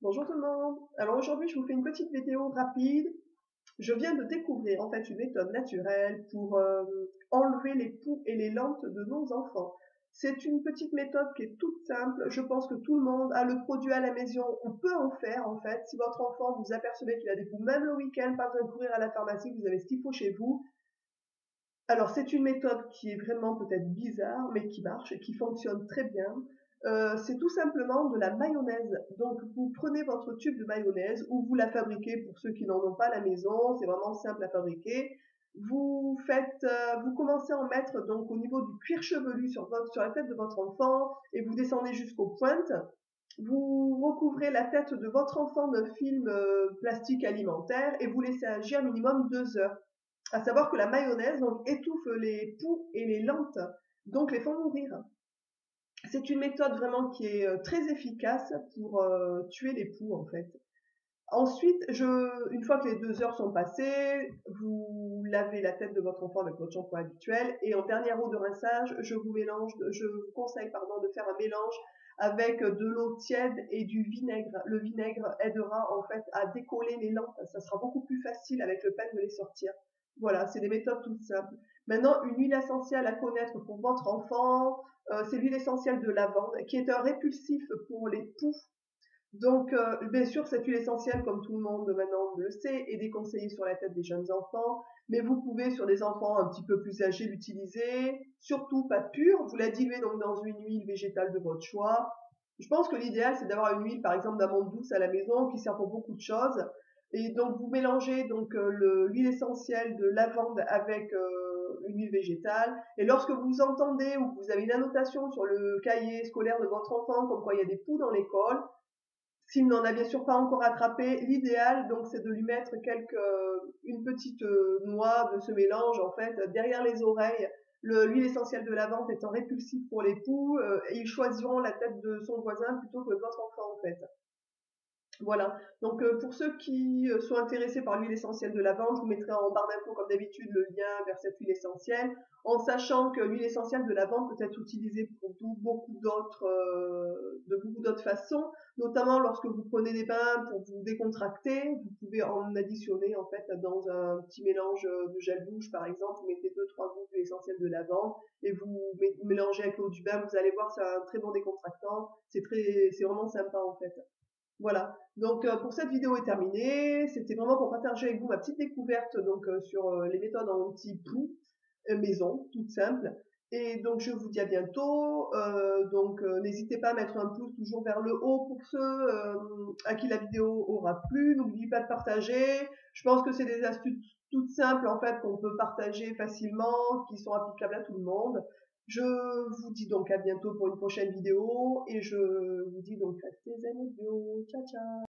Bonjour tout le monde. Alors aujourd'hui, je vous fais une petite vidéo rapide. Je viens de découvrir en fait une méthode naturelle pour enlever les poux et les lentes de nos enfants. C'est une petite méthode qui est toute simple. Je pense que tout le monde a le produit à la maison. On peut en faire en fait. Si votre enfant vous apercevez qu'il a des poux, même le week-end, pas besoin de courir à la pharmacie, vous avez ce qu'il faut chez vous. Alors, c'est une méthode qui est vraiment peut-être bizarre, mais qui marche et qui fonctionne très bien. C'est tout simplement de la mayonnaise. Donc, vous prenez votre tube de mayonnaise ou vous la fabriquez pour ceux qui n'en ont pas à la maison. C'est vraiment simple à fabriquer. Vous commencez à en mettre donc au niveau du cuir chevelu sur la tête de votre enfant et vous descendez jusqu'aux pointes. Vous recouvrez la tête de votre enfant d'un film plastique alimentaire et vous laissez agir minimum 2 heures. À savoir que la mayonnaise donc, étouffe les poux et les lentes, donc les font mourir. C'est une méthode vraiment qui est très efficace pour tuer les poux en fait. Ensuite, une fois que les 2 heures sont passées, vous lavez la tête de votre enfant avec votre shampoing habituel et en dernière eau de rinçage, je vous conseille de faire un mélange avec de l'eau tiède et du vinaigre. Le vinaigre aidera en fait à décoller les lampes. Ça sera beaucoup plus facile avec le pain de les sortir. Voilà, c'est des méthodes toutes simples. Maintenant, une huile essentielle à connaître pour votre enfant, c'est l'huile essentielle de lavande qui est un répulsif pour les poux. Donc, bien sûr, cette huile essentielle, comme tout le monde maintenant le sait, est déconseillée sur la tête des jeunes enfants, mais vous pouvez, sur des enfants un petit peu plus âgés, l'utiliser, surtout pas pure. Vous la diluez donc dans une huile végétale de votre choix. Je pense que l'idéal, c'est d'avoir une huile, par exemple, d'amande douce à la maison, qui sert pour beaucoup de choses. Et donc, vous mélangez donc l'huile essentielle de lavande avec une huile végétale. Et lorsque vous entendez ou que vous avez une annotation sur le cahier scolaire de votre enfant, comme quoi il y a des poux dans l'école, s'il n'en a bien sûr pas encore attrapé, l'idéal donc c'est de lui mettre une petite noix de ce mélange en fait derrière les oreilles. L'huile essentielle de lavande étant répulsive pour les poux, et ils choisiront la tête de son voisin plutôt que de votre enfant en fait. Voilà. Donc pour ceux qui sont intéressés par l'huile essentielle de lavande, je vous mettrai en barre d'infos comme d'habitude le lien vers cette huile essentielle, en sachant que l'huile essentielle de lavande peut être utilisée pour de beaucoup d'autres façons, notamment lorsque vous prenez des bains pour vous décontracter, vous pouvez en additionner en fait dans un petit mélange de gel douche par exemple, vous mettez 2-3 gouttes d'huile essentielle de lavande et mélangez avec l'eau du bain, vous allez voir c'est un très bon décontractant, c'est vraiment sympa en fait. Voilà. Donc pour cette vidéo est terminée. C'était vraiment pour partager avec vous ma petite découverte donc sur les méthodes anti-poux maison, toutes simples. Et donc je vous dis à bientôt. N'hésitez pas à mettre un pouce toujours vers le haut pour ceux à qui la vidéo aura plu. N'oubliez pas de partager. Je pense que c'est des astuces toutes simples en fait qu'on peut partager facilement, qui sont applicables à tout le monde. Je vous dis donc à bientôt pour une prochaine vidéo et je vous dis donc restez zen et bio. Ciao ciao.